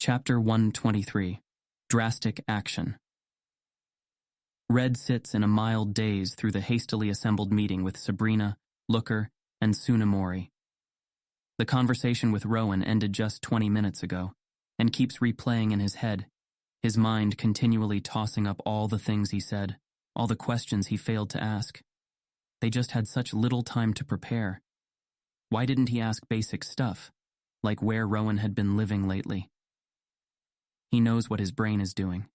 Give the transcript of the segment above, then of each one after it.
Chapter 123. Drastic Action. Red sits in a mild daze through the hastily assembled meeting with Sabrina, Looker, and Tsunemori. The conversation with Rowan ended just 20 minutes ago, and keeps replaying in his head, his mind continually tossing up all the things he said, all the questions he failed to ask. They just had such little time to prepare. Why didn't he ask basic stuff, like where Rowan had been living lately? He knows what his brain is doing.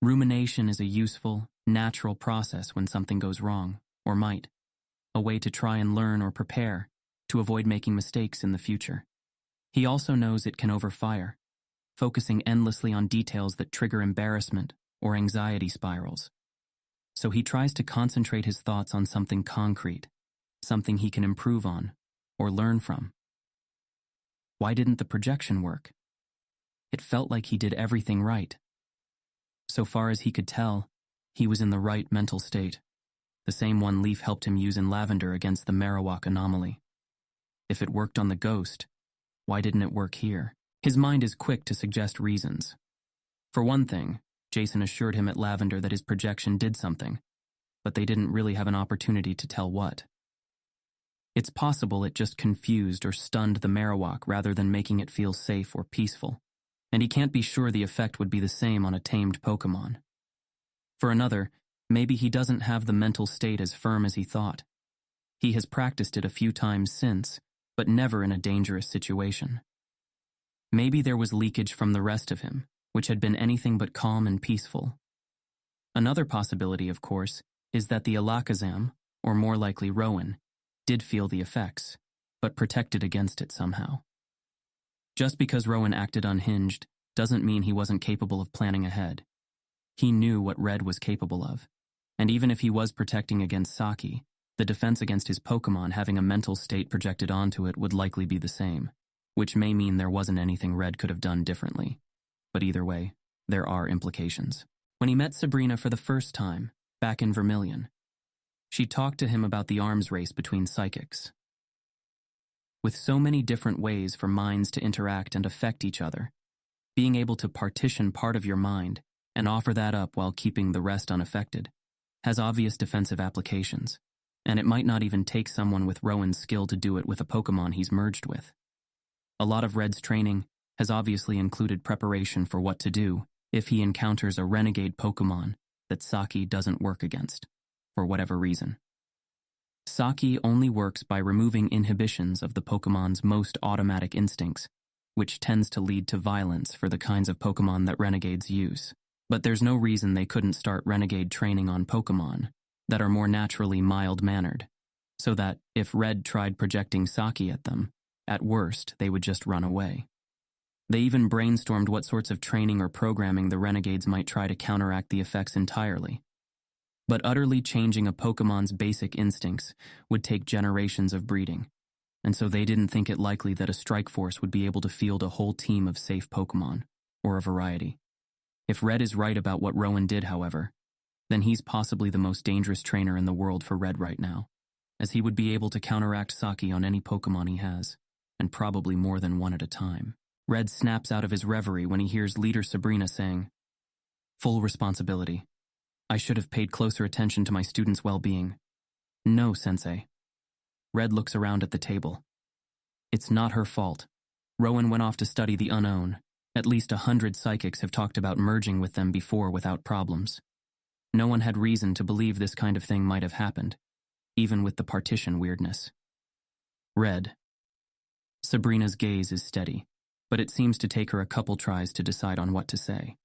Rumination is a useful, natural process when something goes wrong, or might. A way to try and learn or prepare, to avoid making mistakes in the future. He also knows it can overfire, focusing endlessly on details that trigger embarrassment or anxiety spirals. So he tries to concentrate his thoughts on something concrete, something he can improve on, or learn from. Why didn't the projection work? It felt like he did everything right. So far as he could tell, he was in the right mental state, the same one Leaf helped him use in Lavender against the Marowak anomaly. If it worked on the ghost, why didn't it work here? His mind is quick to suggest reasons. For one thing, Jason assured him at Lavender that his projection did something, but they didn't really have an opportunity to tell what. It's possible it just confused or stunned the Marowak rather than making it feel safe or peaceful. And he can't be sure the effect would be the same on a tamed Pokemon. For another, maybe he doesn't have the mental state as firm as he thought. He has practiced it a few times since, but never in a dangerous situation. Maybe there was leakage from the rest of him, which had been anything but calm and peaceful. Another possibility, of course, is that the Alakazam, or more likely Rowan, did feel the effects, but protected against it somehow. Just because Rowan acted unhinged doesn't mean he wasn't capable of planning ahead. He knew what Red was capable of, and even if he was protecting against Saki, the defense against his Pokemon having a mental state projected onto it would likely be the same, which may mean there wasn't anything Red could have done differently. But either way, there are implications. When he met Sabrina for the first time, back in Vermilion, she talked to him about the arms race between psychics. With so many different ways for minds to interact and affect each other, being able to partition part of your mind and offer that up while keeping the rest unaffected has obvious defensive applications, and it might not even take someone with Rowan's skill to do it with a Pokemon he's merged with. A lot of Red's training has obviously included preparation for what to do if he encounters a renegade Pokemon that Saki doesn't work against, for whatever reason. Saki only works by removing inhibitions of the Pokemon's most automatic instincts, which tends to lead to violence for the kinds of Pokemon that renegades use. But there's no reason they couldn't start renegade training on Pokemon that are more naturally mild-mannered, so that if Red tried projecting Saki at them, at worst they would just run away. They even brainstormed what sorts of training or programming the renegades might try to counteract the effects entirely. But utterly changing a Pokemon's basic instincts would take generations of breeding, and so they didn't think it likely that a strike force would be able to field a whole team of safe Pokemon, or a variety. If Red is right about what Rowan did, however, then he's possibly the most dangerous trainer in the world for Red right now, as he would be able to counteract Saki on any Pokemon he has, and probably more than one at a time. Red snaps out of his reverie when he hears Leader Sabrina saying, "Full responsibility. I should have paid closer attention to my students' well-being." "No, Sensei." Red looks around at the table. It's not her fault. Rowan went off to study the unknown. At least 100 psychics have talked about merging with them before without problems. No one had reason to believe this kind of thing might have happened, even with the partition weirdness. Red. Sabrina's gaze is steady, but it seems to take her a couple tries to decide on what to say.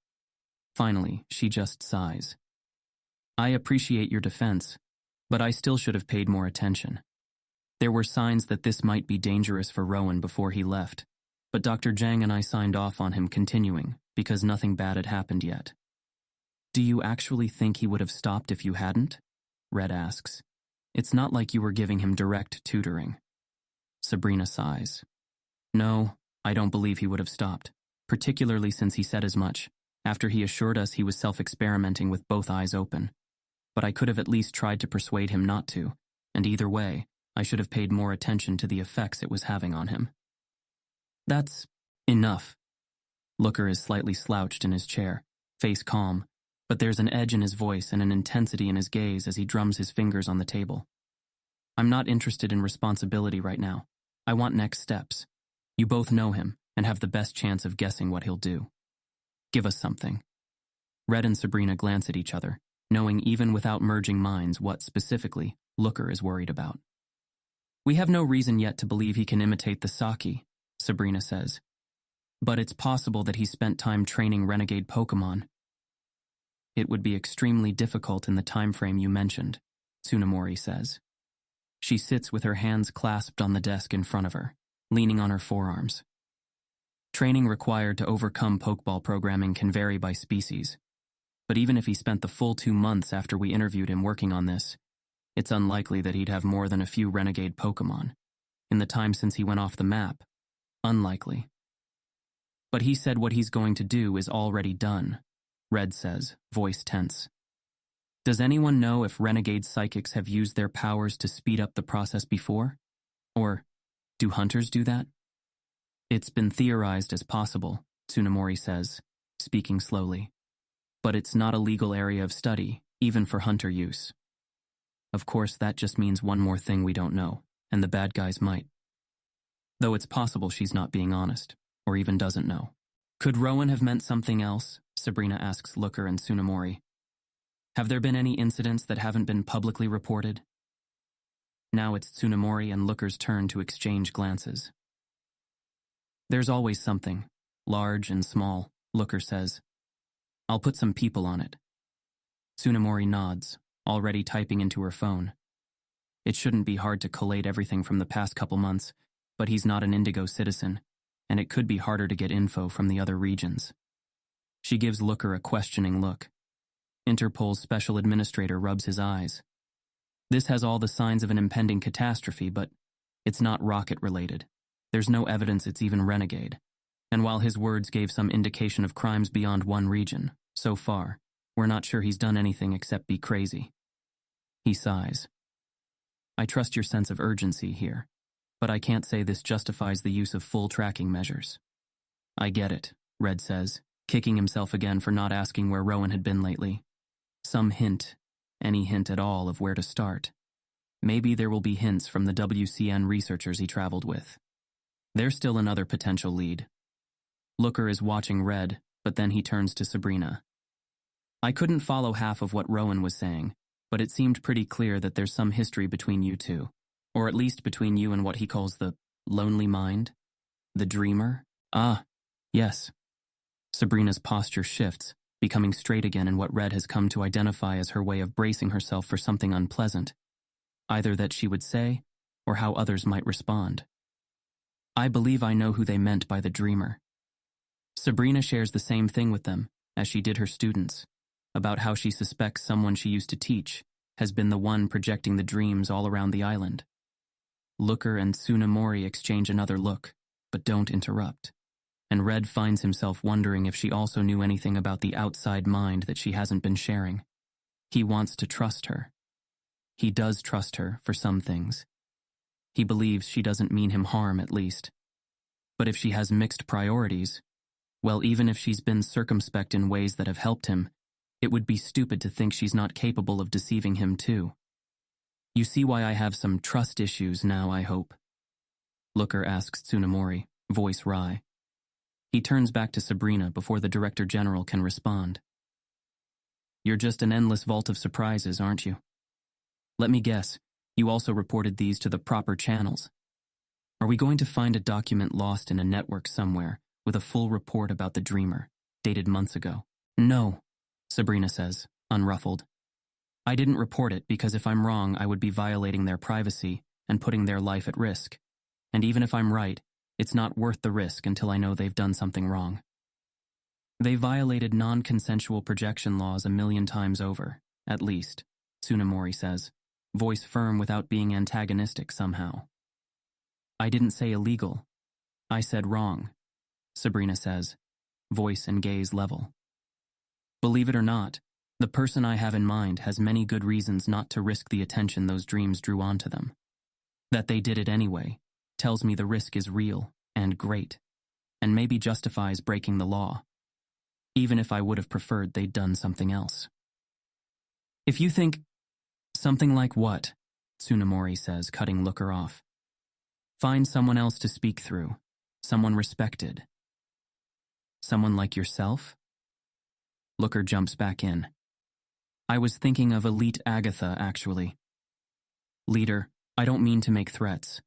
Finally, she just sighs. "I appreciate your defense, but I still should have paid more attention. There were signs that this might be dangerous for Rowan before he left, but Dr. Zhang and I signed off on him continuing because nothing bad had happened yet." "Do you actually think he would have stopped if you hadn't?" Red asks. "It's not like you were giving him direct tutoring." Sabrina sighs. "No, I don't believe he would have stopped, particularly since he said as much, after he assured us he was self-experimenting with both eyes open. But I could have at least tried to persuade him not to, and either way, I should have paid more attention to the effects it was having on him." "That's enough," Looker is slightly slouched in his chair, face calm, but there's an edge in his voice and an intensity in his gaze as he drums his fingers on the table. I'm not interested in responsibility right now. I want next steps. You both know him and have the best chance of guessing what he'll do. Give us something. Red and Sabrina glance at each other, knowing even without merging minds what, specifically, Looker is worried about. We have no reason yet to believe he can imitate the Saki, Sabrina says. But it's possible that he spent time training renegade Pokemon. It would be extremely difficult in the time frame you mentioned, Tsunemori says. She sits with her hands clasped on the desk in front of her, leaning on her forearms. Training required to overcome Pokeball programming can vary by species, but even if he spent the full 2 months after we interviewed him working on this, it's unlikely that he'd have more than a few renegade Pokemon. In the time since he went off the map, unlikely. But he said what he's going to do is already done, Red says, voice tense. Does anyone know if renegade psychics have used their powers to speed up the process before? Or do hunters do that? It's been theorized as possible, Tsunemori says, speaking slowly. But it's not a legal area of study, even for hunter use. Of course, that just means one more thing we don't know, and the bad guys might. Though it's possible she's not being honest, or even doesn't know. Could Rowan have meant something else? Sabrina asks Looker and Tsunemori. Have there been any incidents that haven't been publicly reported? Now it's Tsunemori and Looker's turn to exchange glances. There's always something, large and small, Looker says. I'll put some people on it. Tsunemori nods, already typing into her phone. It shouldn't be hard to collate everything from the past couple months, but he's not an Indigo citizen, and it could be harder to get info from the other regions. She gives Looker a questioning look. Interpol's special administrator rubs his eyes. This has all the signs of an impending catastrophe, but it's not rocket-related. There's no evidence it's even renegade. And while his words gave some indication of crimes beyond one region, so far, we're not sure he's done anything except be crazy. He sighs. I trust your sense of urgency here, but I can't say this justifies the use of full tracking measures. I get it, Red says, kicking himself again for not asking where Rowan had been lately. Some hint, any hint at all of where to start. Maybe there will be hints from the WCN researchers he traveled with. They're still another potential lead. Looker is watching Red, but then he turns to Sabrina. I couldn't follow half of what Rowan was saying, but it seemed pretty clear that there's some history between you two, or at least between you and what he calls the lonely mind? The dreamer? Ah, yes. Sabrina's posture shifts, becoming straight again in what Red has come to identify as her way of bracing herself for something unpleasant, either that she would say, or how others might respond. I believe I know who they meant by the dreamer. Sabrina shares the same thing with them, as she did her students, about how she suspects someone she used to teach has been the one projecting the dreams all around the island. Looker and Tsunemori exchange another look, but don't interrupt, and Red finds himself wondering if she also knew anything about the outside mind that she hasn't been sharing. He wants to trust her. He does trust her for some things. He believes she doesn't mean him harm, at least. But if she has mixed priorities, well, even if she's been circumspect in ways that have helped him, it would be stupid to think she's not capable of deceiving him too. You see why I have some trust issues now, I hope? Looker asks Tsunemori, voice wry. He turns back to Sabrina before the Director General can respond. You're just an endless vault of surprises, aren't you? Let me guess, you also reported these to the proper channels. Are we going to find a document lost in a network somewhere with a full report about the dreamer, dated months ago? No, Sabrina says, unruffled. I didn't report it because if I'm wrong, I would be violating their privacy and putting their life at risk. And even if I'm right, it's not worth the risk until I know they've done something wrong. They violated non-consensual projection laws 1,000,000 times over, at least, Tsunemori says, voice firm without being antagonistic somehow. I didn't say illegal. I said wrong, Sabrina says, voice and gaze level. Believe it or not, the person I have in mind has many good reasons not to risk the attention those dreams drew onto them. That they did it anyway tells me the risk is real and great, and maybe justifies breaking the law, even if I would have preferred they'd done something else. If you think, something like what? Tsunemori says, cutting Looker off. Find someone else to speak through, someone respected. Someone like yourself? Looker jumps back in. I was thinking of Elite Agatha, actually. Leader, I don't mean to make threats,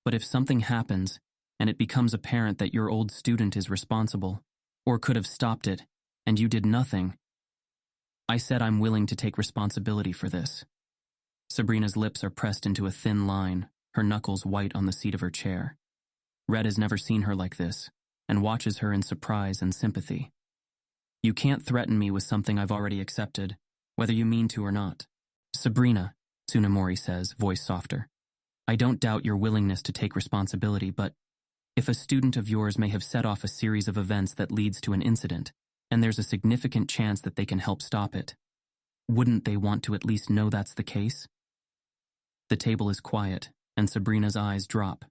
but if something happens and it becomes apparent that your old student is responsible, or could have stopped it, and you did nothing, I said I'm willing to take responsibility for this. Sabrina's lips are pressed into a thin line, her knuckles white on the seat of her chair. Red has never seen her like this, and watches her in surprise and sympathy. You can't threaten me with something I've already accepted, whether you mean to or not. Sabrina, Tsunemori says, voice softer. I don't doubt your willingness to take responsibility, but if a student of yours may have set off a series of events that leads to an incident, and there's a significant chance that they can help stop it, wouldn't they want to at least know that's the case? The table is quiet, and Sabrina's eyes drop.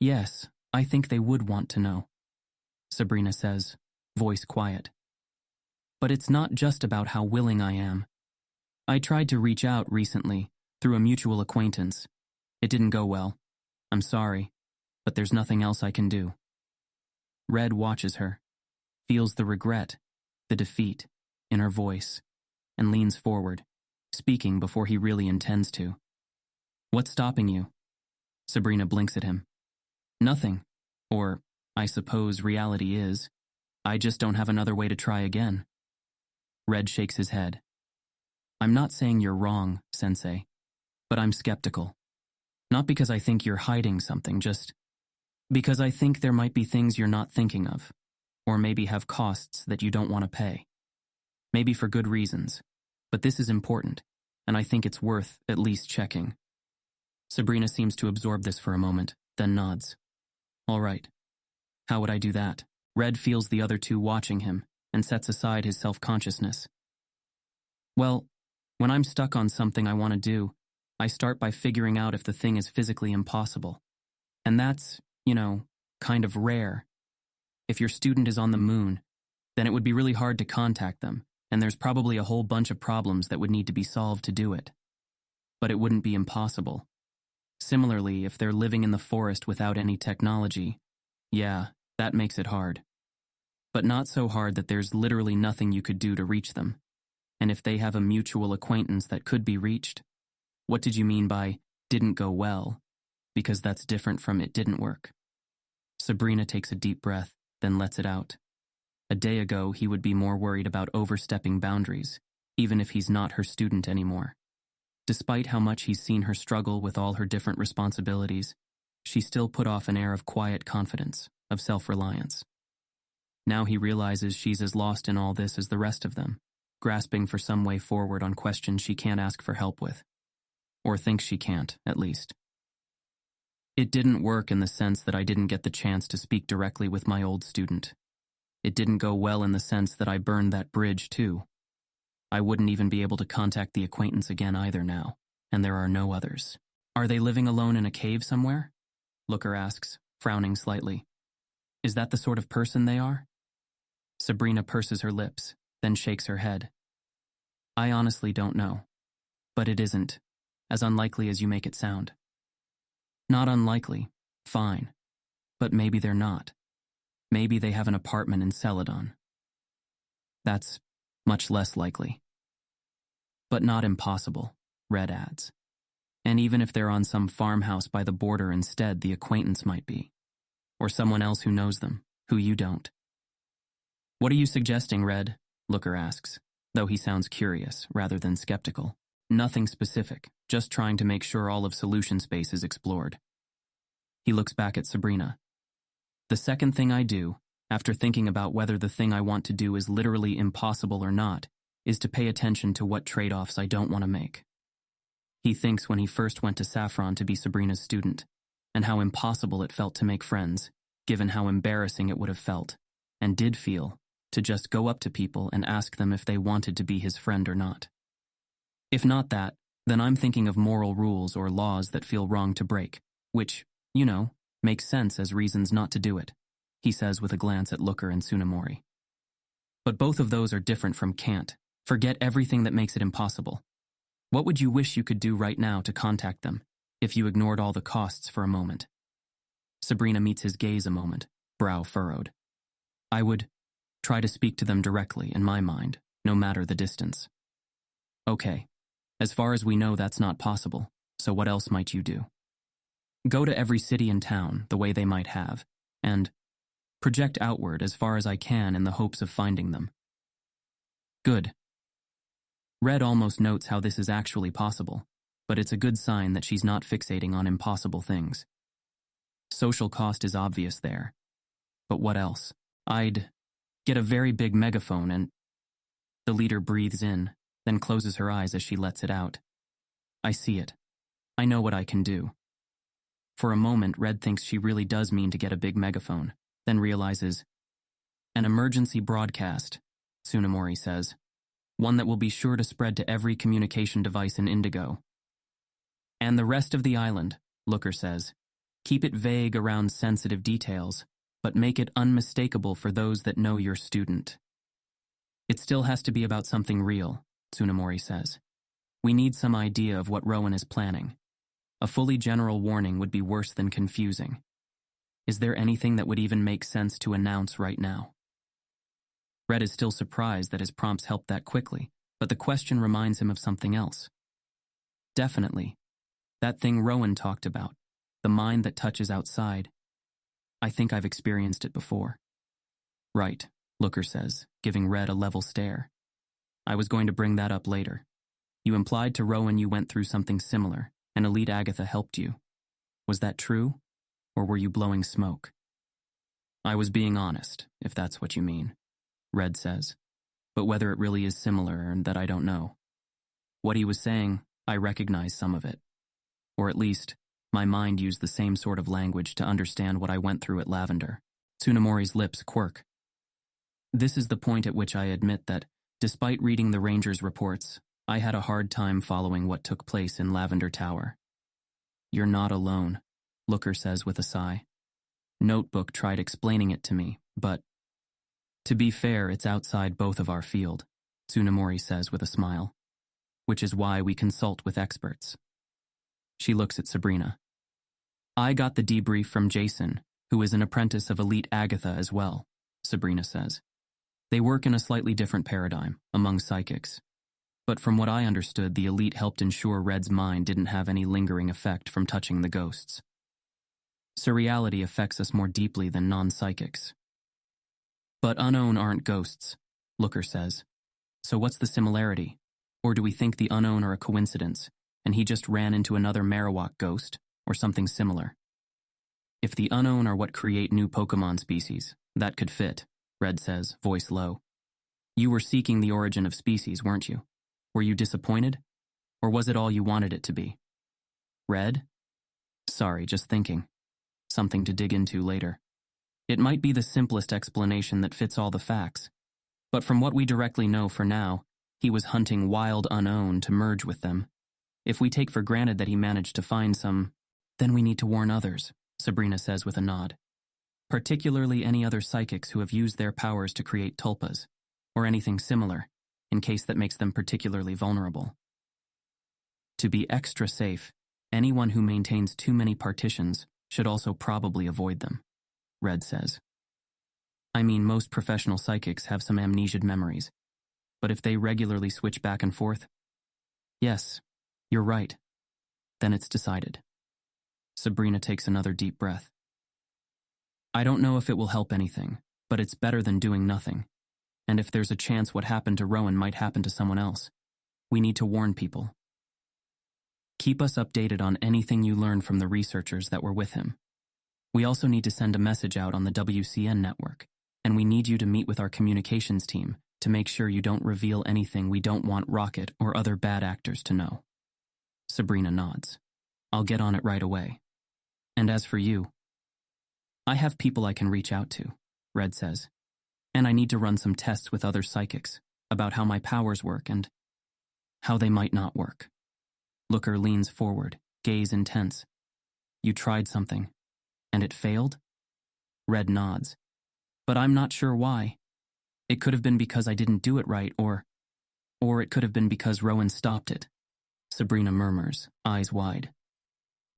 Yes, I think they would want to know, Sabrina says, voice quiet. But it's not just about how willing I am. I tried to reach out recently, through a mutual acquaintance. It didn't go well. I'm sorry, but there's nothing else I can do. Red watches her, feels the regret, the defeat, in her voice, and leans forward, speaking before he really intends to. What's stopping you? Sabrina blinks at him. Nothing. Or, I suppose reality is, I just don't have another way to try again. Red shakes his head. I'm not saying you're wrong, Sensei, but I'm skeptical. Not because I think you're hiding something, just because I think there might be things you're not thinking of, or maybe have costs that you don't want to pay. Maybe for good reasons, but this is important, and I think it's worth at least checking. Sabrina seems to absorb this for a moment, then nods. All right. How would I do that? Red feels the other two watching him, and sets aside his self-consciousness. Well, when I'm stuck on something I want to do, I start by figuring out if the thing is physically impossible. And that's, kind of rare. If your student is on the moon, then it would be really hard to contact them, and there's probably a whole bunch of problems that would need to be solved to do it. But it wouldn't be impossible. Similarly, if they're living in the forest without any technology, yeah, that makes it hard. But not so hard that there's literally nothing you could do to reach them. And if they have a mutual acquaintance that could be reached, what did you mean by didn't go well? Because that's different from it didn't work. Sabrina takes a deep breath, then lets it out. A day ago, he would be more worried about overstepping boundaries, even if he's not her student anymore. Despite how much he's seen her struggle with all her different responsibilities, she still put off an air of quiet confidence, of self-reliance. Now he realizes she's as lost in all this as the rest of them, grasping for some way forward on questions she can't ask for help with. Or thinks she can't, at least. It didn't work in the sense that I didn't get the chance to speak directly with my old student. It didn't go well in the sense that I burned that bridge, too. I wouldn't even be able to contact the acquaintance again either now, and there are no others. Are they living alone in a cave somewhere? Looker asks, frowning slightly. Is that the sort of person they are? Sabrina purses her lips, then shakes her head. I honestly don't know. But it isn't, as unlikely as you make it sound. Not unlikely, fine. But maybe they're not. Maybe they have an apartment in Celadon. That's much less likely. But not impossible, Red adds. And even if they're on some farmhouse by the border instead, the acquaintance might be. Or someone else who knows them, who you don't. What are you suggesting, Red? Looker asks, though he sounds curious rather than skeptical. Nothing specific, just trying to make sure all of solution space is explored. He looks back at Sabrina. The second thing I do, after thinking about whether the thing I want to do is literally impossible or not, is to pay attention to what trade-offs I don't want to make. He thinks when he first went to Saffron to be Sabrina's student, and how impossible it felt to make friends, given how embarrassing it would have felt, and did feel, to just go up to people and ask them if they wanted to be his friend or not. If not that, then I'm thinking of moral rules or laws that feel wrong to break, which, makes sense as reasons not to do it. he says with a glance at Looker and Tsunemori. But both of those are different from can't. Forget everything that makes it impossible. What would you wish you could do right now to contact them, if you ignored all the costs for a moment? Sabrina meets his gaze a moment, brow furrowed. I would try to speak to them directly, in my mind, no matter the distance. Okay. As far as we know, that's not possible, so what else might you do? Go to every city and town, the way they might have, and project outward as far as I can in the hopes of finding them. Good. Red almost notes how this is actually possible, but it's a good sign that she's not fixating on impossible things. Social cost is obvious there. But what else? I'd get a very big megaphone and... The leader breathes in, then closes her eyes as she lets it out. I see it. I know what I can do. For a moment, Red thinks she really does mean to get a big megaphone, then realizes, an emergency broadcast, Tsunemori says, one that will be sure to spread to every communication device in Indigo. And the rest of the island, Looker says, keep it vague around sensitive details, but make it unmistakable for those that know your student. It still has to be about something real, Tsunemori says. We need some idea of what Rowan is planning. A fully general warning would be worse than confusing. Is there anything that would even make sense to announce right now? Red is still surprised that his prompts helped that quickly, but the question reminds him of something else. Definitely. That thing Rowan talked about, the mind that touches outside. I think I've experienced it before. Right, Looker says, giving Red a level stare. I was going to bring that up later. You implied to Rowan you went through something similar, and Elite Agatha helped you. Was that true, or were you blowing smoke? I was being honest, if that's what you mean, Red says, but whether it really is similar and that I don't know. What he was saying, I recognize some of it. Or at least, my mind used the same sort of language to understand what I went through at Lavender. Tsunemori's lips quirk. This is the point at which I admit that, despite reading the Rangers' reports, I had a hard time following what took place in Lavender Tower. You're not alone, Looker says with a sigh. Notebook tried explaining it to me, but... To be fair, it's outside both of our field, Tsunemori says with a smile. Which is why we consult with experts. She looks at Sabrina. I got the debrief from Jason, who is an apprentice of Elite Agatha as well, Sabrina says. They work in a slightly different paradigm, among psychics. But from what I understood, the Elite helped ensure Red's mind didn't have any lingering effect from touching the ghosts. Surreality affects us more deeply than non-psychics. But unknown aren't ghosts, Looker says. So what's the similarity? Or do we think the unknown are a coincidence, and he just ran into another Marowak ghost, or something similar? If the unknown are what create new Pokemon species, that could fit, Red says, voice low. You were seeking the origin of species, weren't you? Were you disappointed? Or was it all you wanted it to be? Red? Sorry, just thinking. Something to dig into later. It might be the simplest explanation that fits all the facts. But from what we directly know for now, he was hunting wild unknown to merge with them. If we take for granted that he managed to find some, then we need to warn others, Sabrina says with a nod. Particularly any other psychics who have used their powers to create tulpas, or anything similar, in case that makes them particularly vulnerable. To be extra safe, anyone who maintains too many partitions should also probably avoid them, Red says. I mean, most professional psychics have some amnesiaed memories, but if they regularly switch back and forth, yes, you're right, then it's decided. Sabrina takes another deep breath. I don't know if it will help anything, but it's better than doing nothing. And if there's a chance what happened to Rowan might happen to someone else, we need to warn people. Keep us updated on anything you learn from the researchers that were with him. We also need to send a message out on the WCN network, and we need you to meet with our communications team to make sure you don't reveal anything we don't want Rocket or other bad actors to know. Sabrina nods. I'll get on it right away. And as for you, I have people I can reach out to, Red says. And I need to run some tests with other psychics about how my powers work and how they might not work. Looker leans forward, gaze intense. You tried something, and it failed? Red nods, But I'm not sure why. It could have been because I didn't do it right, or it could have been because Rowan stopped it. Sabrina murmurs, eyes wide.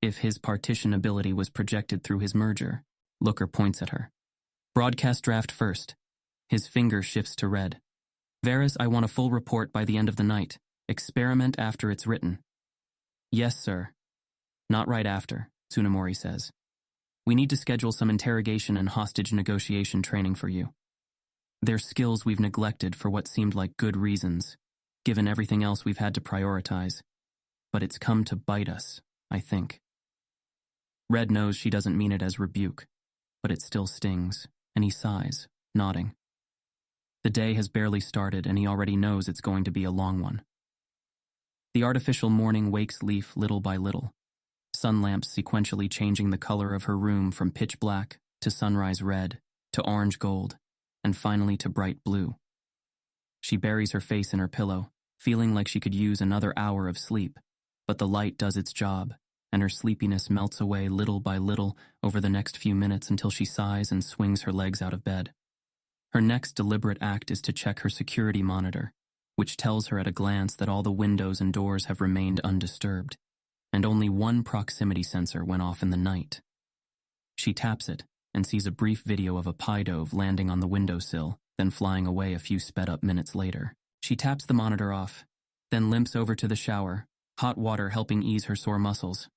If his partition ability was projected through his merger, Looker points at her. Broadcast draft first. His finger shifts to red. Varys, I want a full report by the end of the night. Experiment after it's written. Yes, sir. Not right after, Tsunemori says. We need to schedule some interrogation and hostage negotiation training for you. They're skills we've neglected for what seemed like good reasons, given everything else we've had to prioritize. But it's come to bite us, I think. Red knows she doesn't mean it as rebuke, but it still stings, and he sighs, nodding. The day has barely started, and he already knows it's going to be a long one. The artificial morning wakes Leaf little by little, sun lamps sequentially changing the color of her room from pitch black to sunrise red to orange gold, and finally to bright blue. She buries her face in her pillow, feeling like she could use another hour of sleep, but the light does its job, and her sleepiness melts away little by little over the next few minutes until she sighs and swings her legs out of bed. Her next deliberate act is to check her security monitor, which tells her at a glance that all the windows and doors have remained undisturbed, and only one proximity sensor went off in the night. She taps it and sees a brief video of a pie dove landing on the windowsill, then flying away a few sped-up minutes later. She taps the monitor off, then limps over to the shower, hot water helping ease her sore muscles.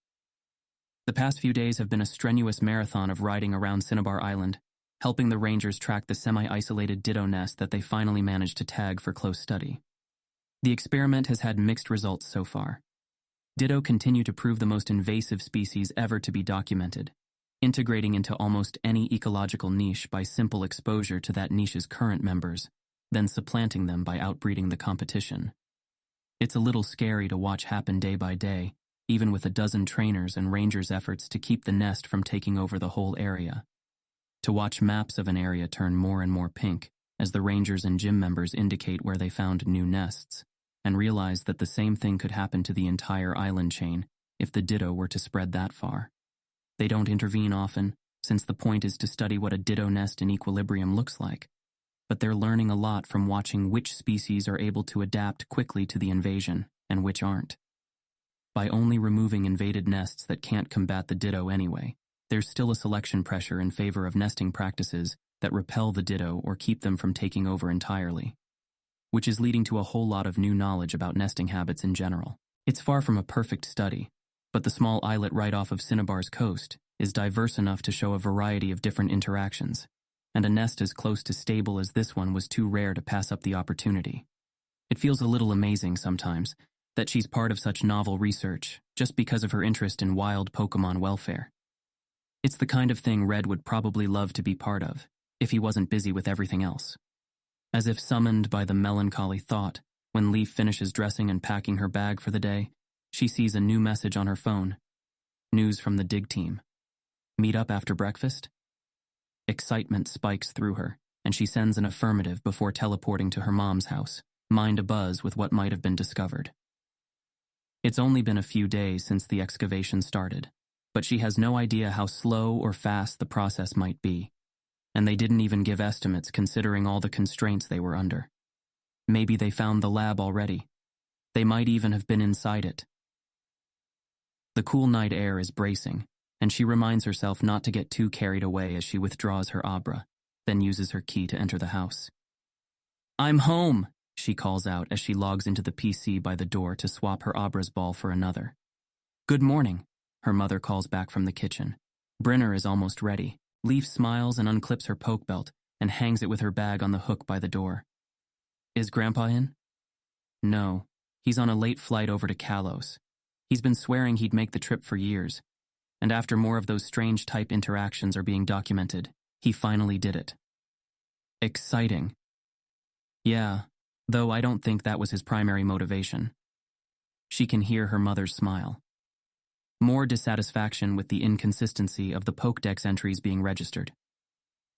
The past few days have been a strenuous marathon of riding around Cinnabar Island, helping the Rangers track the semi-isolated Ditto nest that they finally managed to tag for close study. The experiment has had mixed results so far. Ditto continue to prove the most invasive species ever to be documented, integrating into almost any ecological niche by simple exposure to that niche's current members, then supplanting them by outbreeding the competition. It's a little scary to watch happen day by day, even with a dozen trainers and rangers' efforts to keep the nest from taking over the whole area. To watch maps of an area turn more and more pink as the rangers and gym members indicate where they found new nests, and realize that the same thing could happen to the entire island chain if the Ditto were to spread that far. They don't intervene often, since the point is to study what a Ditto nest in equilibrium looks like, but they're learning a lot from watching which species are able to adapt quickly to the invasion and which aren't. By only removing invaded nests that can't combat the Ditto anyway, there's still a selection pressure in favor of nesting practices that repel the Ditto or keep them from taking over entirely, which is leading to a whole lot of new knowledge about nesting habits in general. It's far from a perfect study, but the small islet right off of Cinnabar's coast is diverse enough to show a variety of different interactions, and a nest as close to stable as this one was too rare to pass up the opportunity. It feels a little amazing sometimes that she's part of such novel research just because of her interest in wild Pokemon welfare. It's the kind of thing Red would probably love to be part of, if he wasn't busy with everything else. As if summoned by the melancholy thought, when Leaf finishes dressing and packing her bag for the day, she sees a new message on her phone. News from the dig team. Meet up after breakfast? Excitement spikes through her, and she sends an affirmative before teleporting to her mom's house, mind abuzz with what might have been discovered. It's only been a few days since the excavation started, but she has no idea how slow or fast the process might be, and they didn't even give estimates considering all the constraints they were under. Maybe they found the lab already. They might even have been inside it. The cool night air is bracing, and she reminds herself not to get too carried away as she withdraws her Abra, then uses her key to enter the house. "I'm home," she calls out as she logs into the PC by the door to swap her Abra's ball for another. "Good morning," her mother calls back from the kitchen. Brinner is almost ready. Leaf smiles and unclips her poke belt and hangs it with her bag on the hook by the door. "Is Grandpa in?" "No, he's on a late flight over to Kalos. He's been swearing he'd make the trip for years, and after more of those strange type interactions are being documented, he finally did it." "Exciting." "Yeah, though I don't think that was his primary motivation." She can hear her mother's smile. More dissatisfaction with the inconsistency of the Pokedex entries being registered.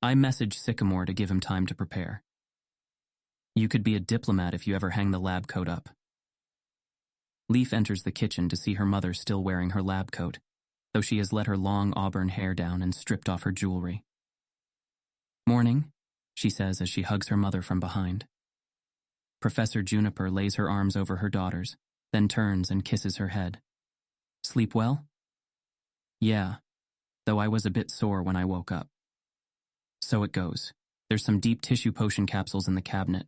I messaged Sycamore to give him time to prepare. "You could be a diplomat if you ever hang the lab coat up." Leaf enters the kitchen to see her mother still wearing her lab coat, though she has let her long auburn hair down and stripped off her jewelry. "Morning," she says as she hugs her mother from behind. Professor Juniper lays her arms over her daughter's, then turns and kisses her head. Sleep well? Yeah, though I was a bit sore when I woke up. So it goes. There's some deep tissue potion capsules in the cabinet.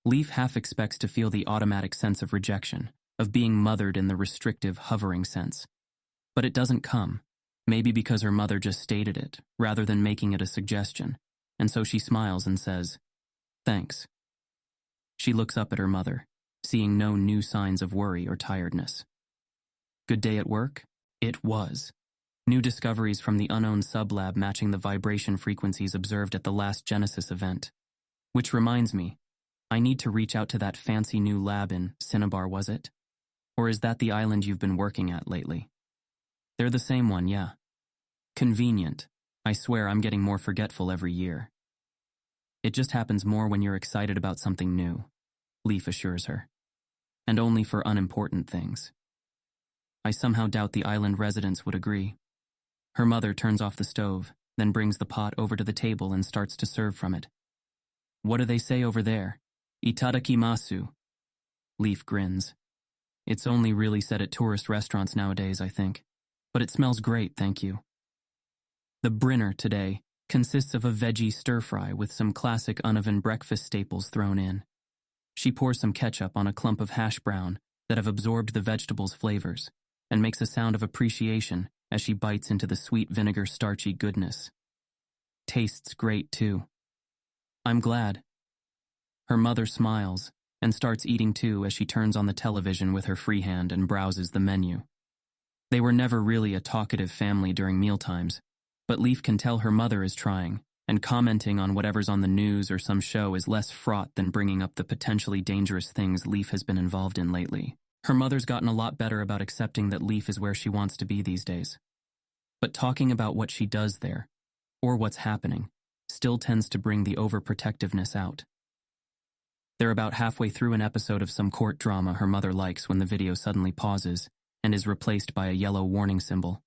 Leaf half expects to feel the automatic sense of rejection, of being mothered in the restrictive, hovering sense. But it doesn't come, maybe because her mother just stated it, rather than making it a suggestion, and so she smiles and says, "Thanks." She looks up at her mother, seeing no new signs of worry or tiredness. Good day at work? It was. New discoveries from the unknown sublab matching the vibration frequencies observed at the last Genesis event. Which reminds me, I need to reach out to that fancy new lab in Cinnabar, was it? Or is that the island you've been working at lately? They're the same one, yeah. Convenient. I swear I'm getting more forgetful every year. It just happens more when you're excited about something new, Leaf assures her. And only for unimportant things. I somehow doubt the island residents would agree. Her mother turns off the stove, then brings the pot over to the table and starts to serve from it. What do they say over there? Itadakimasu. Leaf grins. It's only really said at tourist restaurants nowadays, I think. But it smells great, thank you. The Brinner today consists of a veggie stir-fry with some classic unoven breakfast staples thrown in. She pours some ketchup on a clump of hash brown that have absorbed the vegetable's flavors and makes a sound of appreciation as she bites into the sweet vinegar starchy goodness. Tastes great, too. I'm glad. Her mother smiles and starts eating too as she turns on the television with her free hand and browses the menu. They were never really a talkative family during mealtimes, but Leaf can tell her mother is trying, and commenting on whatever's on the news or some show is less fraught than bringing up the potentially dangerous things Leaf has been involved in lately. Her mother's gotten a lot better about accepting that Leaf is where she wants to be these days. But talking about what she does there, or what's happening, still tends to bring the overprotectiveness out. They're about halfway through an episode of some court drama her mother likes when the video suddenly pauses and is replaced by a yellow warning symbol.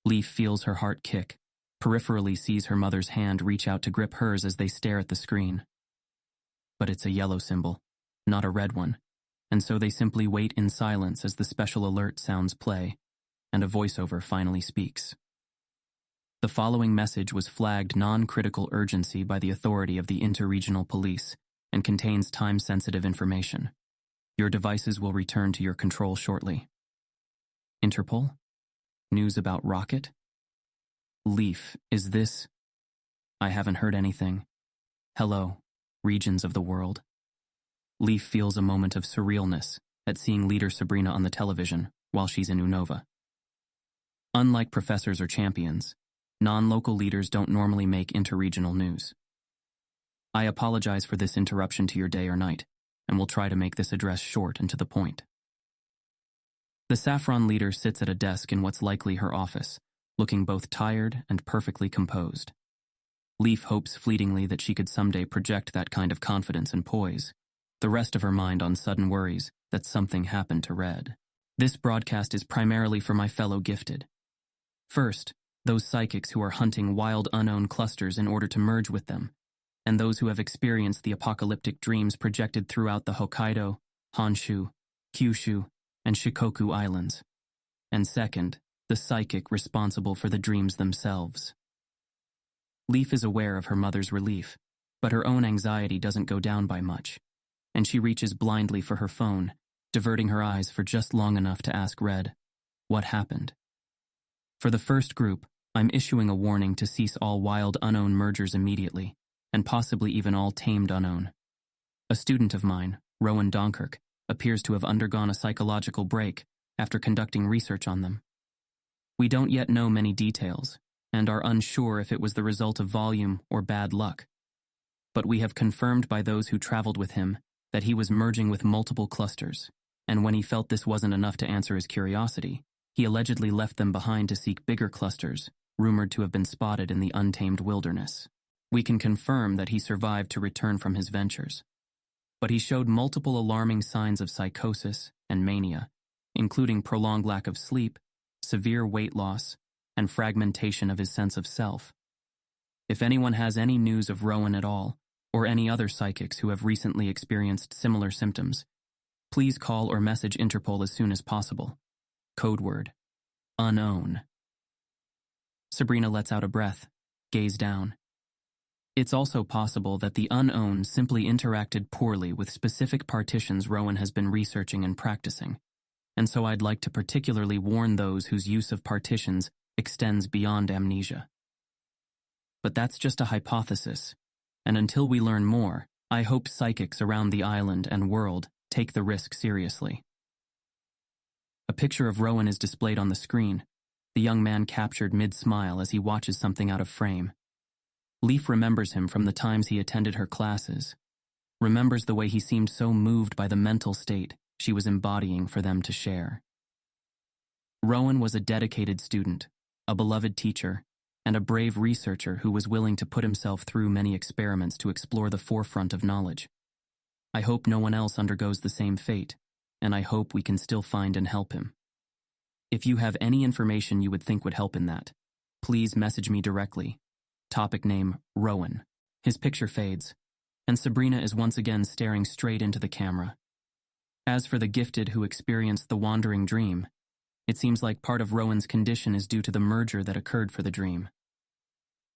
Leaf feels her heart kick, peripherally sees her mother's hand reach out to grip hers as they stare at the screen. But it's a yellow symbol, not a red one, and so they simply wait in silence as the special alert sounds play, and a voiceover finally speaks. The following message was flagged non-critical urgency by the authority of the Interregional Police and contains time-sensitive information. Your devices will return to your control shortly. Interpol? News about Rocket? Leaf, is this? I haven't heard anything. Hello, regions of the world. Leaf feels a moment of surrealness at seeing Leader Sabrina on the television while she's in Unova. Unlike professors or champions, non-local leaders don't normally make interregional news. I apologize for this interruption to your day or night, and will try to make this address short and to the point. The Saffron leader sits at a desk in what's likely her office, looking both tired and perfectly composed. Leaf hopes fleetingly that she could someday project that kind of confidence and poise, the rest of her mind on sudden worries that something happened to Red. This broadcast is primarily for my fellow gifted. First, those psychics who are hunting wild unknown clusters in order to merge with them, and those who have experienced the apocalyptic dreams projected throughout the Hokkaido, Honshu, Kyushu, and Shikoku Islands. And second, the psychic responsible for the dreams themselves. Leaf is aware of her mother's relief, but her own anxiety doesn't go down by much, and she reaches blindly for her phone, diverting her eyes for just long enough to ask Red, what happened? For the first group, I'm issuing a warning to cease all wild unknown mergers immediately, and possibly even all tamed unknown. A student of mine, Rowan Donkirk, appears to have undergone a psychological break after conducting research on them. We don't yet know many details, and are unsure if it was the result of volume or bad luck. But we have confirmed by those who traveled with him that he was merging with multiple clusters, and when he felt this wasn't enough to answer his curiosity, he allegedly left them behind to seek bigger clusters, rumored to have been spotted in the untamed wilderness. We can confirm that he survived to return from his ventures. But he showed multiple alarming signs of psychosis and mania, including prolonged lack of sleep, severe weight loss, and fragmentation of his sense of self. If anyone has any news of Rowan at all, or any other psychics who have recently experienced similar symptoms, please call or message Interpol as soon as possible. Code word: unknown. Sabrina lets out a breath, gaze down. It's also possible that the unknown simply interacted poorly with specific partitions Rowan has been researching and practicing, and so I'd like to particularly warn those whose use of partitions extends beyond amnesia. But that's just a hypothesis, and until we learn more, I hope psychics around the island and world take the risk seriously. A picture of Rowan is displayed on the screen, the young man captured mid-smile as he watches something out of frame. Leaf remembers him from the times he attended her classes, remembers the way he seemed so moved by the mental state she was embodying for them to share. Rowan was a dedicated student, a beloved teacher, and a brave researcher who was willing to put himself through many experiments to explore the forefront of knowledge. I hope no one else undergoes the same fate, and I hope we can still find and help him. If you have any information you would think would help in that, please message me directly. Topic name: Rowan. His picture fades, and Sabrina is once again staring straight into the camera. As for the gifted who experienced the wandering dream, it seems like part of Rowan's condition is due to the merger that occurred for the dream.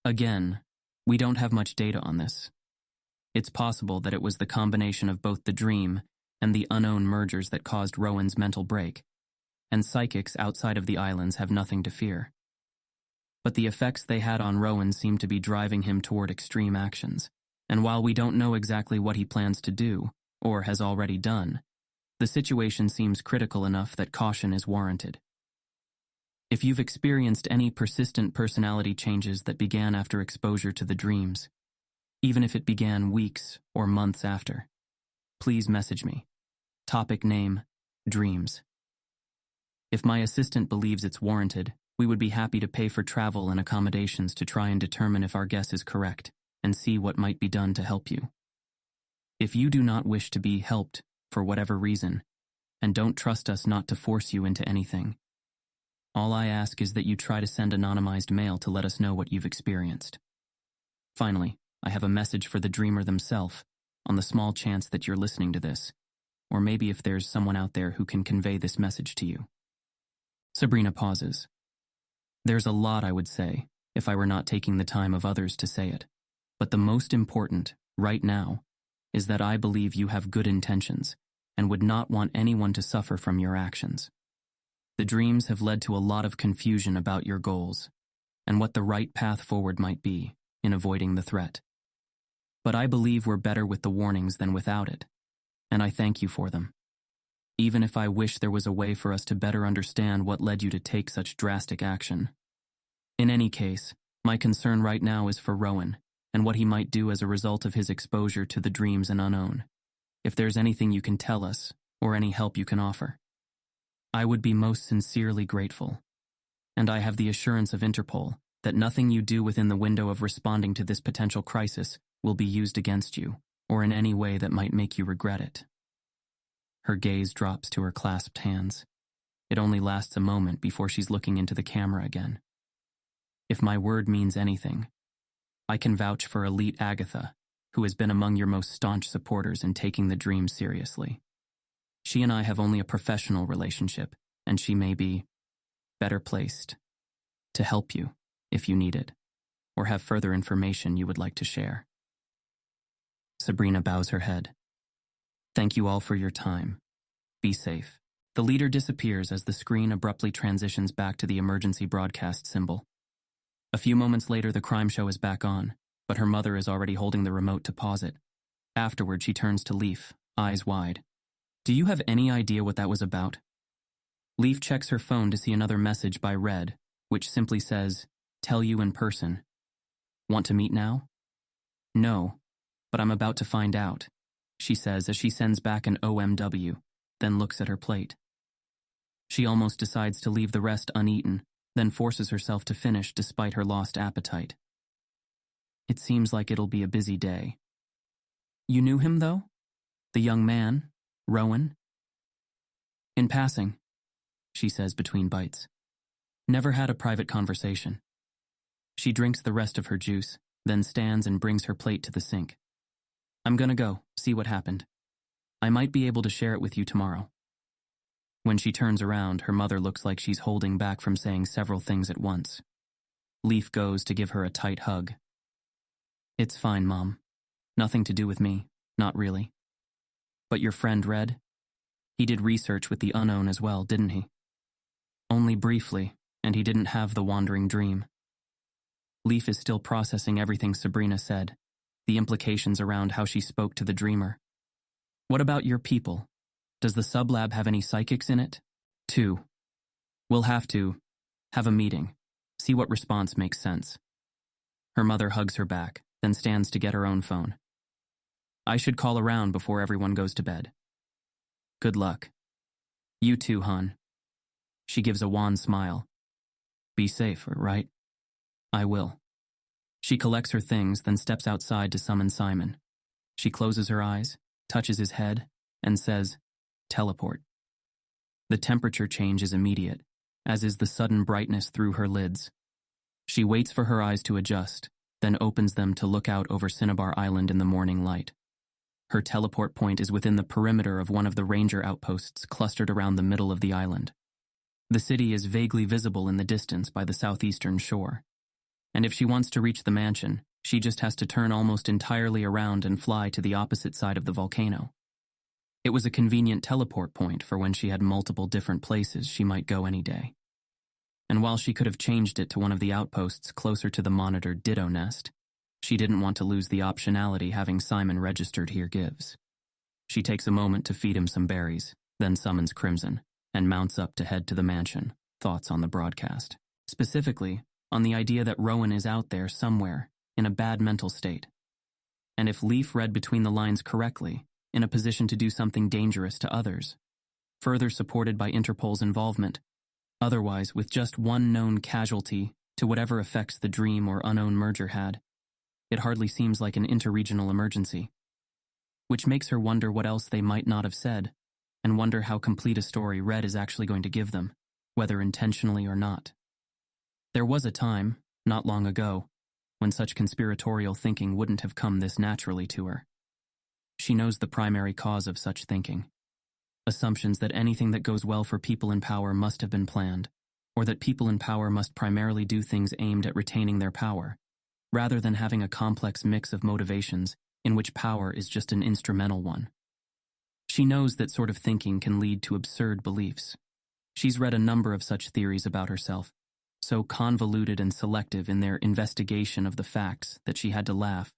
Again, we don't have much data on this. It's possible that it was the combination of both the dream and the unknown mergers that caused Rowan's mental break, and psychics outside of the islands have nothing to fear. But the effects they had on Rowan seem to be driving him toward extreme actions, and while we don't know exactly what he plans to do, or has already done, the situation seems critical enough that caution is warranted. If you've experienced any persistent personality changes that began after exposure to the dreams, even if it began weeks or months after, please message me. Topic name: Dreams. If my assistant believes it's warranted, we would be happy to pay for travel and accommodations to try and determine if our guess is correct and see what might be done to help you. If you do not wish to be helped for whatever reason, and don't trust us not to force you into anything, all I ask is that you try to send anonymized mail to let us know what you've experienced. Finally, I have a message for the dreamer themselves, on the small chance that you're listening to this, or maybe if there's someone out there who can convey this message to you. Sabrina pauses. There's a lot I would say, if I were not taking the time of others to say it, but the most important, right now, is that I believe you have good intentions and would not want anyone to suffer from your actions. The dreams have led to a lot of confusion about your goals and what the right path forward might be in avoiding the threat. But I believe we're better with the warnings than without it, and I thank you for them. Even if I wish there was a way for us to better understand what led you to take such drastic action. In any case, my concern right now is for Rowan and what he might do as a result of his exposure to the dreams and unknown. If there's anything you can tell us, or any help you can offer, I would be most sincerely grateful. And I have the assurance of Interpol that nothing you do within the window of responding to this potential crisis will be used against you, or in any way that might make you regret it. Her gaze drops to her clasped hands. It only lasts a moment before she's looking into the camera again. If my word means anything, I can vouch for Elite Agatha, who has been among your most staunch supporters in taking the dream seriously. She and I have only a professional relationship, and she may be better placed to help you if you need it, or have further information you would like to share. Sabrina bows her head. Thank you all for your time. Be safe. The leader disappears as the screen abruptly transitions back to the emergency broadcast symbol. A few moments later, the crime show is back on, but her mother is already holding the remote to pause it. Afterward, she turns to Leaf, eyes wide. Do you have any idea what that was about? Leaf checks her phone to see another message by Red, which simply says, "Tell you in person." Want to meet now? No, but I'm about to find out, she says as she sends back an OMW, then looks at her plate. She almost decides to leave the rest uneaten, then forces herself to finish despite her lost appetite. It seems like it'll be a busy day. You knew him, though? The young man, Rowan? In passing, she says between bites. Never had a private conversation. She drinks the rest of her juice, then stands and brings her plate to the sink. I'm gonna go, see what happened. I might be able to share it with you tomorrow. When she turns around, her mother looks like she's holding back from saying several things at once. Leaf goes to give her a tight hug. It's fine, Mom. Nothing to do with me, not really. But your friend Red? He did research with the unknown as well, didn't he? Only briefly, and he didn't have the wandering dream. Leaf is still processing everything Sabrina said, the implications around how she spoke to the dreamer. What about your people? Does the sublab have any psychics in it? 2. We'll have to have a meeting, see what response makes sense. Her mother hugs her back, then stands to get her own phone. I should call around before everyone goes to bed. Good luck. You too, hon. She gives a wan smile. Be safe, right? I will. She collects her things, then steps outside to summon Simon. She closes her eyes, touches his head, and says, teleport. The temperature change is immediate, as is the sudden brightness through her lids. She waits for her eyes to adjust, then opens them to look out over Cinnabar Island in the morning light. Her teleport point is within the perimeter of one of the ranger outposts clustered around the middle of the island. The city is vaguely visible in the distance by the southeastern shore. And if she wants to reach the mansion, she just has to turn almost entirely around and fly to the opposite side of the volcano. It was a convenient teleport point for when she had multiple different places she might go any day. And while she could have changed it to one of the outposts closer to the monitored Ditto nest, she didn't want to lose the optionality having Simon registered here gives. She takes a moment to feed him some berries, then summons Crimson, and mounts up to head to the mansion, thoughts on the broadcast. Specifically, on the idea that Rowan is out there somewhere, in a bad mental state. And if Leaf read between the lines correctly, in a position to do something dangerous to others, further supported by Interpol's involvement. Otherwise, with just one known casualty to whatever effects the dream or unknown merger had, it hardly seems like an interregional emergency. Which makes her wonder what else they might not have said, and wonder how complete a story Red is actually going to give them, whether intentionally or not. There was a time, not long ago, when such conspiratorial thinking wouldn't have come this naturally to her. She knows the primary cause of such thinking. Assumptions that anything that goes well for people in power must have been planned, or that people in power must primarily do things aimed at retaining their power, rather than having a complex mix of motivations in which power is just an instrumental one. She knows that sort of thinking can lead to absurd beliefs. She's read a number of such theories about herself, so convoluted and selective in their investigation of the facts that she had to laugh.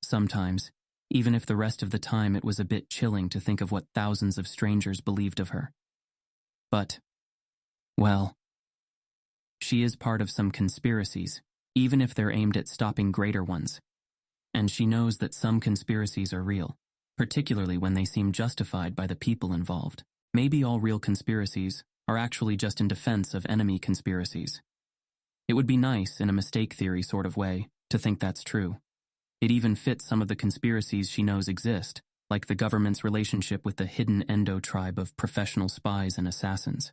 Sometimes, even if the rest of the time it was a bit chilling to think of what thousands of strangers believed of her. But, well, she is part of some conspiracies, even if they're aimed at stopping greater ones. And she knows that some conspiracies are real, particularly when they seem justified by the people involved. Maybe all real conspiracies are actually just in defense of enemy conspiracies. It would be nice, in a mistake theory sort of way, to think that's true. It even fits some of the conspiracies she knows exist, like the government's relationship with the hidden Endo tribe of professional spies and assassins.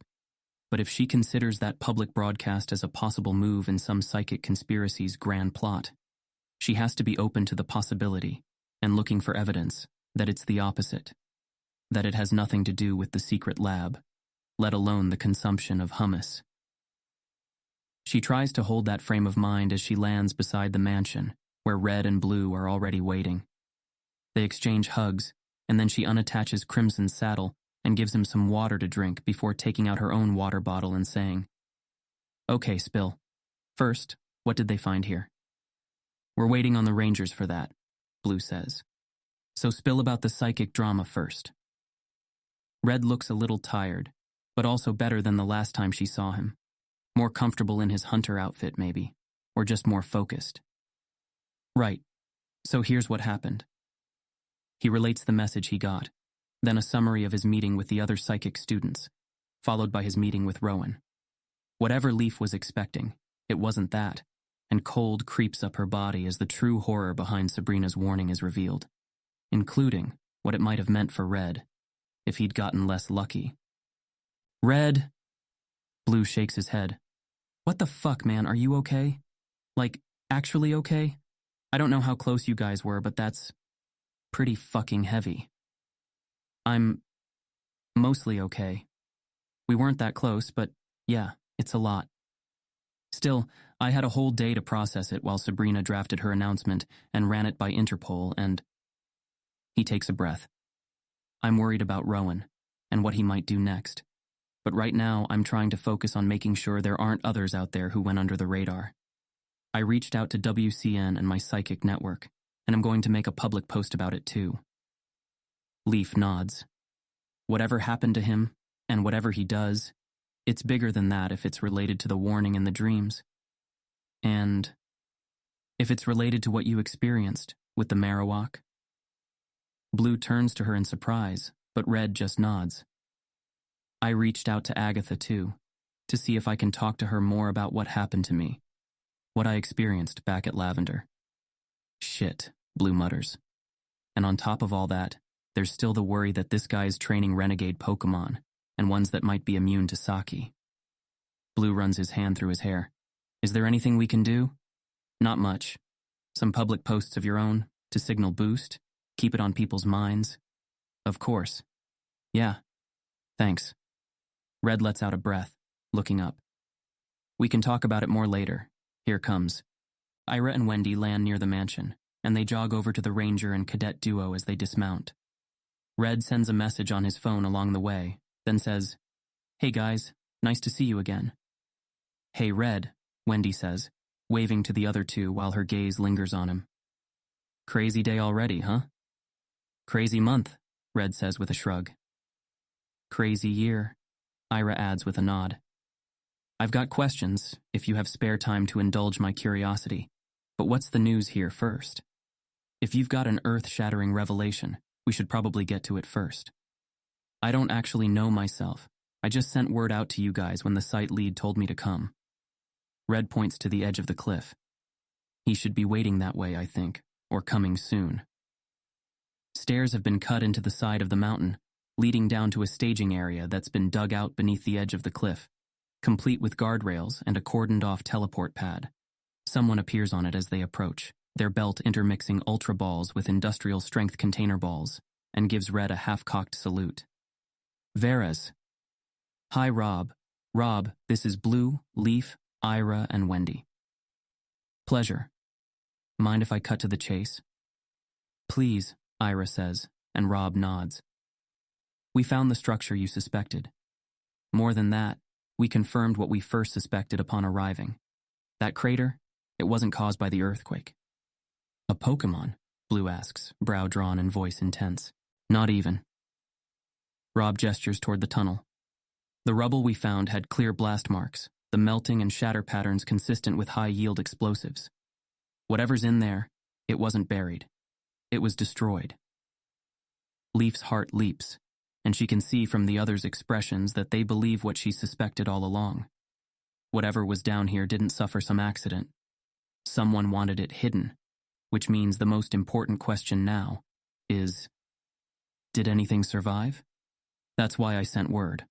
But if she considers that public broadcast as a possible move in some psychic conspiracy's grand plot, she has to be open to the possibility, and looking for evidence, that it's the opposite. That it has nothing to do with the secret lab, let alone the consumption of hummus. She tries to hold that frame of mind as she lands beside the mansion, where Red and Blue are already waiting. They exchange hugs, and then she unattaches Crimson's saddle and gives him some water to drink before taking out her own water bottle and saying, "Okay, Spill. First, what did they find here?" "We're waiting on the Rangers for that," Blue says. "So spill about the psychic drama first." Red looks a little tired, but also better than the last time she saw him. More comfortable in his hunter outfit, maybe, or just more focused. "Right. So here's what happened." He relates the message he got, then a summary of his meeting with the other psychic students, followed by his meeting with Rowan. Whatever Leaf was expecting, it wasn't that, and cold creeps up her body as the true horror behind Sabrina's warning is revealed, including what it might have meant for Red, if he'd gotten less lucky. "Red!" Blue shakes his head. "What the fuck, man, are you okay? Like, actually okay? I don't know how close you guys were, but that's pretty fucking heavy. I'm mostly okay. We weren't that close, but yeah, it's a lot. Still, I had a whole day to process it while Sabrina drafted her announcement and ran it by Interpol, and he takes a breath. I'm worried about Rowan and what he might do next. But right now, I'm trying to focus on making sure there aren't others out there who went under the radar. I reached out to WCN and my psychic network, and I'm going to make a public post about it too. Leaf nods. Whatever happened to him, and whatever he does, it's bigger than that if it's related to the warning in the dreams. And if it's related to what you experienced with the Marowak. Blue turns to her in surprise, but Red just nods. I reached out to Agatha too, to see if I can talk to her more about what happened to me, what I experienced back at Lavender. Shit, Blue mutters. And on top of all that, there's still the worry that this guy's training renegade Pokemon, and ones that might be immune to Saki. Blue runs his hand through his hair. Is there anything we can do? Not much. Some public posts of your own, to signal boost, keep it on people's minds. Of course. Yeah. Thanks. Red lets out a breath, looking up. We can talk about it more later. Here comes. Ira and Wendy land near the mansion, and they jog over to the ranger and cadet duo as they dismount. Red sends a message on his phone along the way, then says, "Hey guys, nice to see you again." "Hey Red," Wendy says, waving to the other two while her gaze lingers on him. "Crazy day already, huh?" "Crazy month," Red says with a shrug. "Crazy year," Ira adds with a nod. "I've got questions, if you have spare time to indulge my curiosity, but what's the news here first? If you've got an earth-shattering revelation, we should probably get to it first. I don't actually know myself. I just sent word out to you guys when the site lead told me to come." Red points to the edge of the cliff. "He should be waiting that way, I think, or coming soon." Stairs have been cut into the side of the mountain, leading down to a staging area that's been dug out beneath the edge of the cliff, complete with guardrails and a cordoned-off teleport pad. Someone appears on it as they approach, their belt intermixing ultra balls with industrial-strength container balls, and gives Red a half-cocked salute. "Veras." "Hi, Rob. Rob, this is Blue, Leaf, Ira, and Wendy." "Pleasure. Mind if I cut to the chase?" "Please," Ira says, and Rob nods. "We found the structure you suspected. More than that, we confirmed what we first suspected upon arriving. That crater, it wasn't caused by the earthquake." "A Pokemon?" Blue asks, brow drawn and voice intense. "Not even." Rob gestures toward the tunnel. "The rubble we found had clear blast marks, the melting and shatter patterns consistent with high-yield explosives. Whatever's in there, it wasn't buried. It was destroyed." Leaf's heart leaps, and she can see from the others' expressions that they believe what she suspected all along. Whatever was down here didn't suffer some accident. Someone wanted it hidden, which means the most important question now is, did anything survive? That's why I sent word.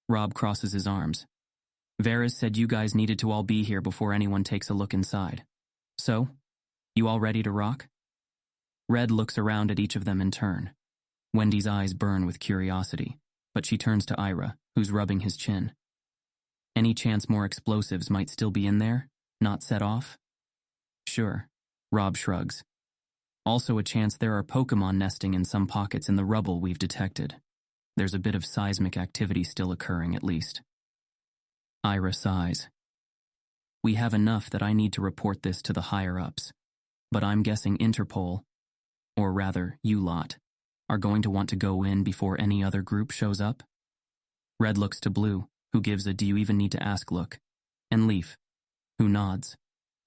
Rob crosses his arms. "Veras said you guys needed to all be here before anyone takes a look inside. So, you all ready to rock?" Red looks around at each of them in turn. Wendy's eyes burn with curiosity, but she turns to Ira, who's rubbing his chin. "Any chance more explosives might still be in there? Not set off?" "Sure," Rob shrugs. "Also a chance there are Pokemon nesting in some pockets in the rubble we've detected. There's a bit of seismic activity still occurring, at least." Ira sighs. "We have enough that I need to report this to the higher-ups, but I'm guessing Interpol, or rather, you lot, are going to want to go in before any other group shows up?" Red looks to Blue, who gives a "do you even need to ask" look, and Leaf, who nods,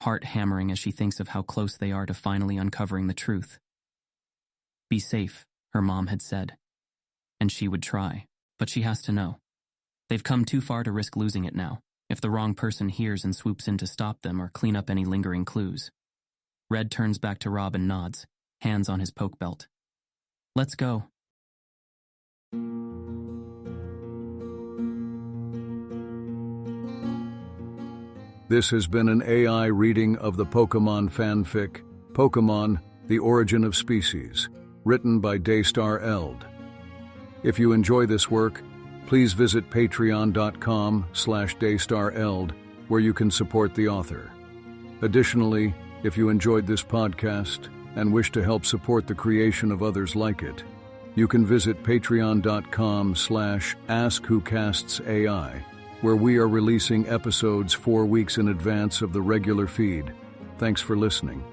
heart hammering as she thinks of how close they are to finally uncovering the truth. Be safe, her mom had said. And she would try, but she has to know. They've come too far to risk losing it now, if the wrong person hears and swoops in to stop them or clean up any lingering clues. Red turns back to Rob and nods, hands on his poke belt. "Let's go." This has been an AI reading of the Pokemon fanfic, Pokemon: The Origin of Species, written by Daystar Eld. If you enjoy this work, please visit patreon.com/daystareld, where you can support the author. Additionally, if you enjoyed this podcast and wish to help support the creation of others like it, you can visit patreon.com/askwhocastsai, where we are releasing episodes 4 weeks in advance of the regular feed. Thanks for listening.